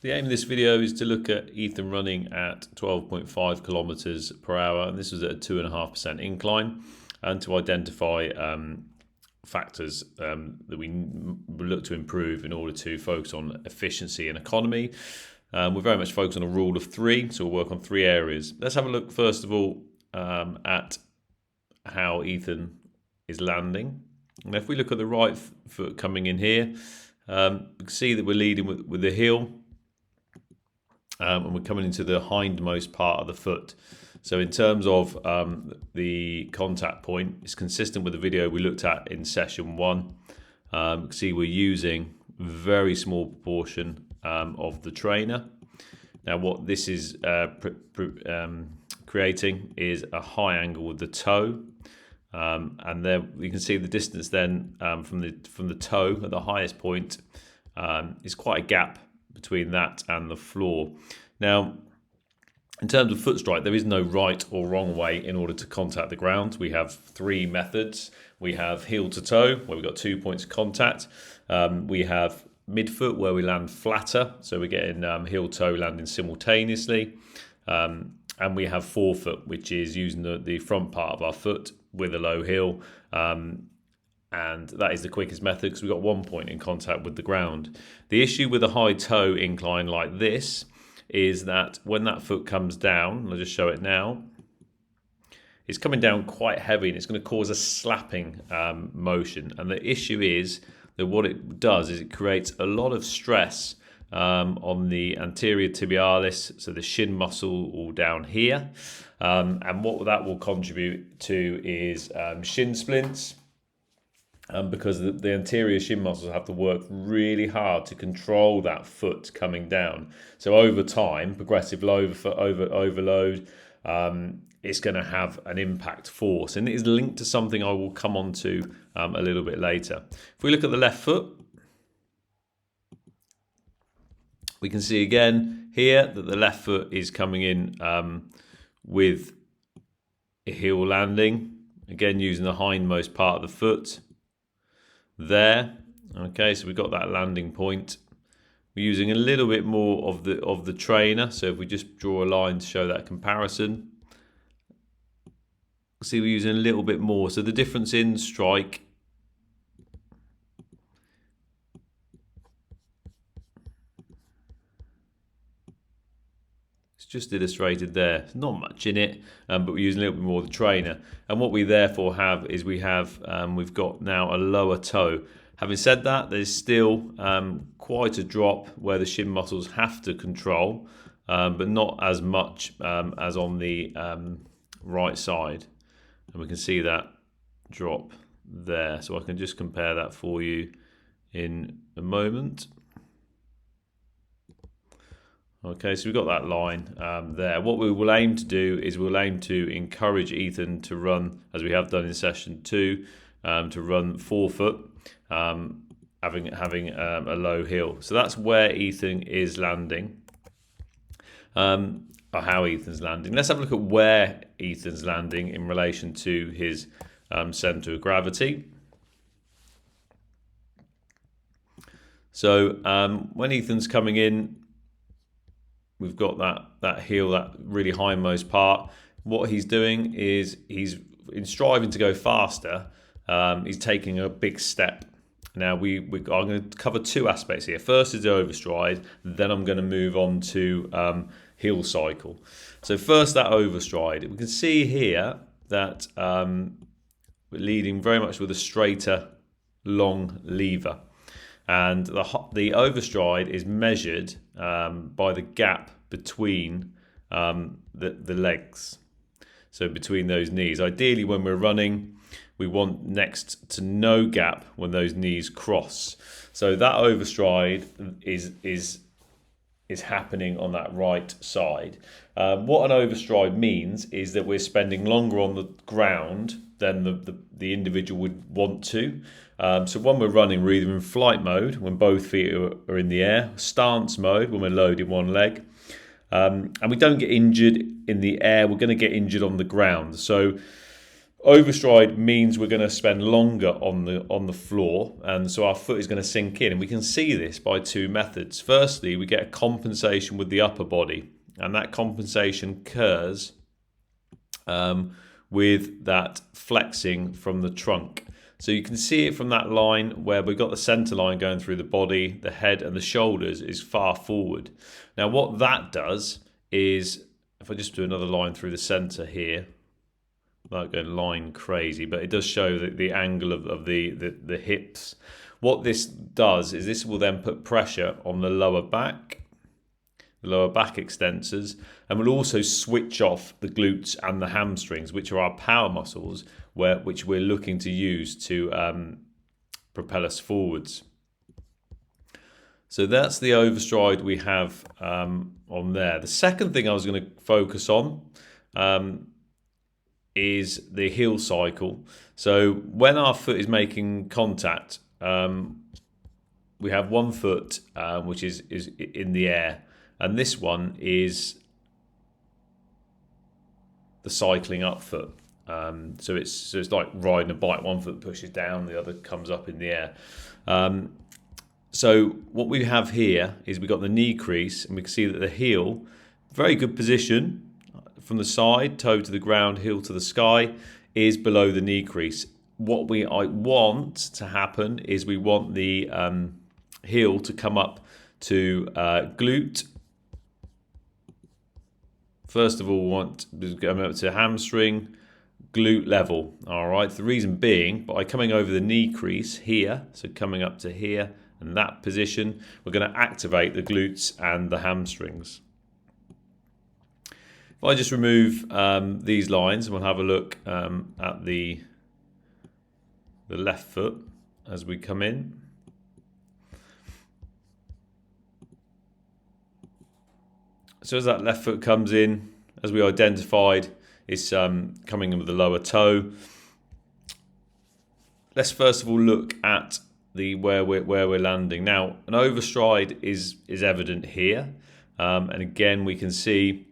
The aim of this video is to look at Ethan running at 12.5 kilometers per hour, and this was at a 2.5% incline, and to identify factors that we look to improve in order to focus on efficiency and economy. We're very much focused on a rule of three, so we'll work on three areas. Let's have a look first of all at how Ethan is landing. And if we look at the right foot coming in here, we can see that we're leading with the heel. And we're coming into the hindmost part of the foot. So in terms of the contact point, it's consistent with the video we looked at in session 1. You can see we're using a very small proportion of the trainer. Now what this is creating is a high angle with the toe. And there you can see the distance then from the toe at the highest point is quite a gap between that and the floor. Now, in terms of Footstrike, there is no right or wrong way in order to contact the ground. We have three methods. We have heel to toe, where we've got 2 points of contact. We have midfoot, where we land flatter, so we're getting heel toe landing simultaneously. And we have forefoot, which is using the front part of our foot with a low heel. And that is the quickest method because we've got 1 point in contact with the ground. The issue with a high toe incline like this is that when that foot comes down, I'll just show it now, it's coming down quite heavy and it's going to cause a slapping motion. And the issue is that what it does is it creates a lot of stress on the anterior tibialis, so the shin muscle all down here. And what that will contribute to is shin splints. Because the anterior shin muscles have to work really hard to control that foot coming down. So over time, progressive overload, it's going to have an impact force. And it is linked to something I will come on to a little bit later. If we look at the left foot, we can see again here that the left foot is coming in with a heel landing. Again, using the hindmost part of the foot. There, okay, so we've got that landing point. We're using a little bit more of the trainer. So if we just draw a line to show that comparison, see we're using a little bit more. So the difference in strike it's just illustrated there. There's not much in it, but we're using a little bit more of the trainer. And what we therefore have is we've got now a lower toe. Having said that, there's still quite a drop where the shin muscles have to control, but not as much as on the right side. And we can see that drop there. So I can just compare that for you in a moment. Okay, so we've got that line there. What we will aim to do is we'll aim to encourage Ethan to run, as we have done in session 2, to run forefoot, having a low heel. So that's where Ethan is landing, or how Ethan's landing. Let's have a look at where Ethan's landing in relation to his centre of gravity. So when Ethan's coming in, we've got that heel, that really hindmost part. What he's doing is he's in striving to go faster. He's taking a big step. Now I'm going to cover two aspects here. First is the overstride, then I'm going to move on to heel cycle. So first that overstride. We can see here that we're leading very much with a straighter, long lever. And the overstride is measured by the gap between the legs, so between those knees. Ideally, when we're running, we want next to no gap when those knees cross. So that overstride is happening on that right side. What an overstride means is that we're spending longer on the ground than the individual would want to. So when we're running, we're either in flight mode, when both feet are in the air, stance mode, when we're loading one leg. And we don't get injured in the air, we're going to get injured on the ground. So Overstride means we're going to spend longer on the floor, and so our foot is going to sink in. And we can see this by two methods. Firstly, we get a compensation with the upper body, and that compensation occurs with that flexing from the trunk. So you can see it from that line where we've got the centre line going through the body, the head and the shoulders is far forward. Now what that does is, if I just do another line through the centre here, not going line crazy, but it does show the angle of the hips. What this does is this will then put pressure on the lower back extensors, and will also switch off the glutes and the hamstrings, which are our power muscles, which we're looking to use to propel us forwards. So that's the overstride we have on there. The second thing I was going to focus on is the heel cycle. So when our foot is making contact, we have one foot which is in the air, and this one is the cycling up foot. So it's like riding a bike. One foot pushes down, the other comes up in the air. So what we have here is we've got the knee crease, and we can see that the heel, very good position from the side, toe to the ground, heel to the sky, is below the knee crease. What I want to happen is we want the heel to come up to glute. First of all, we want to go up to hamstring, glute level. All right. The reason being, by coming over the knee crease here, so coming up to here and that position, we're going to activate the glutes and the hamstrings. If I just remove these lines, and we'll have a look at the left foot as we come in. So as that left foot comes in, as we identified, it's coming in with the lower toe. Let's first of all look at where we're landing. Now, an overstride is evident here, and again we can see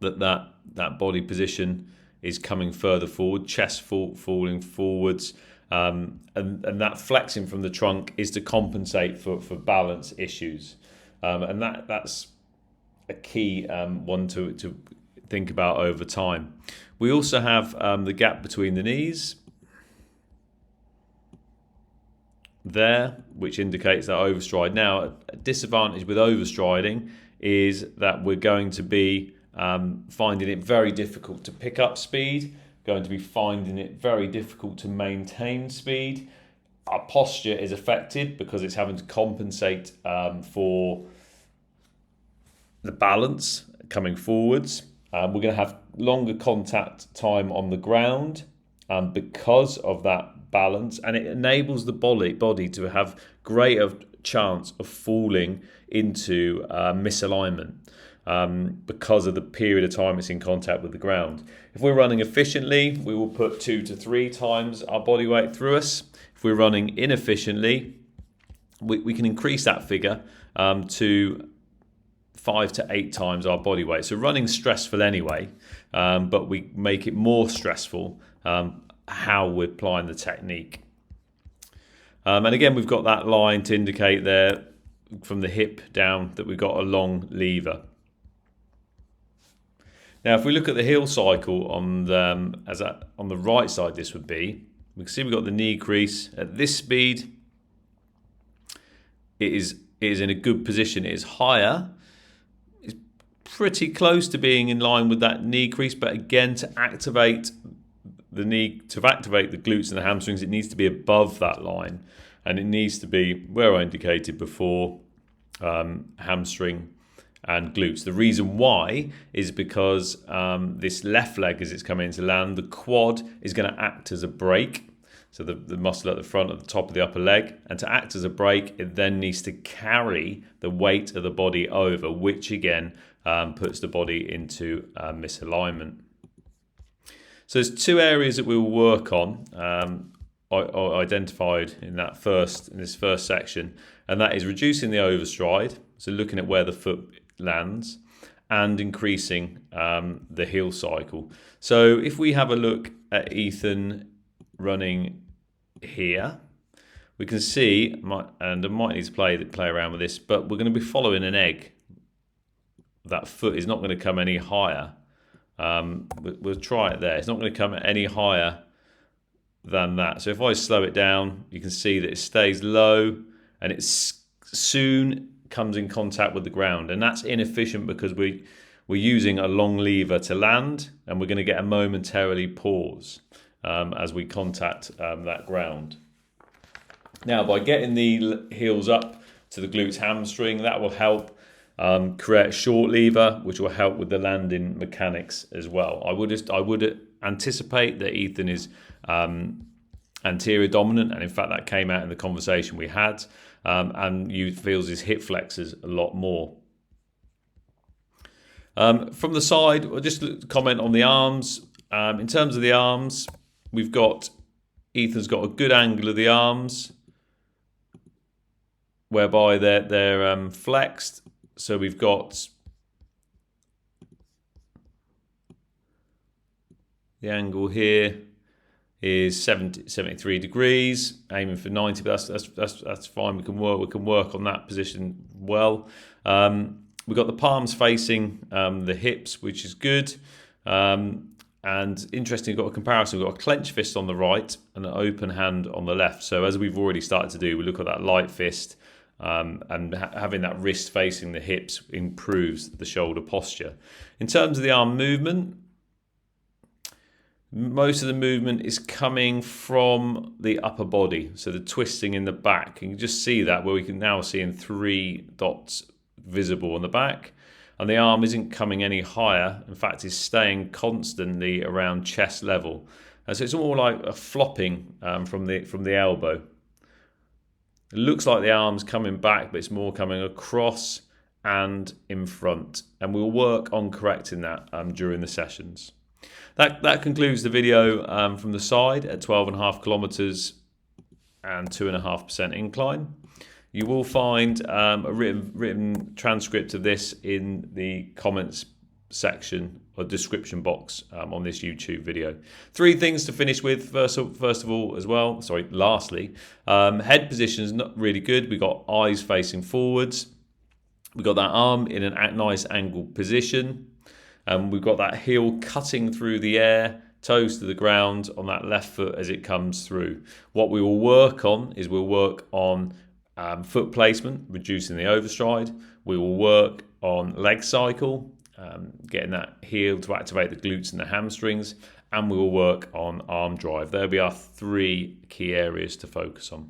that body position is coming further forward, chest falling forwards, and that flexing from the trunk is to compensate for balance issues, and that's a key one to think about over time. We also have the gap between the knees there, which indicates that overstride. Now, a disadvantage with overstriding is that we're going to be finding it very difficult to pick up speed, going to be finding it very difficult to maintain speed. Our posture is affected because it's having to compensate for the balance coming forwards. We're going to have longer contact time on the ground because of that balance, and it enables the body to have greater chance of falling into misalignment because of the period of time it's in contact with the ground. If we're running efficiently, we will put 2 to 3 times our body weight through us. If we're running inefficiently, we can increase that figure to 5 to 8 times our body weight. So running's stressful anyway, but we make it more stressful how we're applying the technique. And again, we've got that line to indicate there from the hip down that we've got a long lever. Now, if we look at the heel cycle on the right side, this would be, we can see we've got the knee crease. At this speed, it is in a good position. It is higher. It's pretty close to being in line with that knee crease, but again, to activate the glutes and the hamstrings, it needs to be above that line, and it needs to be where I indicated before, hamstring and glutes. The reason why is because this left leg, as it's coming into land, the quad is going to act as a brake. So the muscle at the front, at the top of the upper leg, and to act as a brake, it then needs to carry the weight of the body over, which again puts the body into misalignment. So there's 2 areas that we will work on, I identified in this first section, and that is reducing the overstride, so looking at where the foot lands, and increasing the heel cycle. So if we have a look at Ethan running here, we can see, and I might need to play around with this, but we're going to be following an egg. That foot is not going to come any higher. We'll try it there. It's not going to come any higher than that. So if I slow it down, you can see that it stays low and it soon comes in contact with the ground. And that's inefficient because we're using a long lever to land, and we're going to get a momentarily pause as we contact that ground. Now, by getting the heels up to the glutes hamstring, that will help create a short lever, which will help with the landing mechanics as well. I would anticipate that Ethan is anterior dominant, and in fact that came out in the conversation we had, and you feels his hip flexors a lot more. From the side, I'll just comment on the arms. In terms of the arms, Ethan's got a good angle of the arms, whereby they're flexed. So we've got the angle here is 73 degrees, aiming for 90, but that's fine. We can work on that position well. We've got the palms facing the hips, which is good. And interestingly, we've got a comparison. We've got a clenched fist on the right and an open hand on the left. So as we've already started to do, we look at that light fist, and having that wrist facing the hips improves the shoulder posture. In terms of the arm movement, most of the movement is coming from the upper body, so the twisting in the back. You can just see that, where we can now see in 3 dots visible on the back, and the arm isn't coming any higher. In fact, it's staying constantly around chest level. So it's more like a flopping from the elbow. It looks like the arm's coming back, but it's more coming across and in front. And we'll work on correcting that during the sessions. That concludes the video from the side at 12.5 kilometers and 2.5% incline. You will find a written transcript of this in the comments section or description box on this YouTube video. 3 things to finish with. First of all, as well. Lastly, head position is not really good. We got eyes facing forwards. We got that arm in a nice angled position. We've got that heel cutting through the air, toes to the ground on that left foot as it comes through. What we will work on is foot placement, reducing the overstride. We will work on leg cycle, getting that heel to activate the glutes and the hamstrings, and we will work on arm drive. There'll be our 3 key areas to focus on.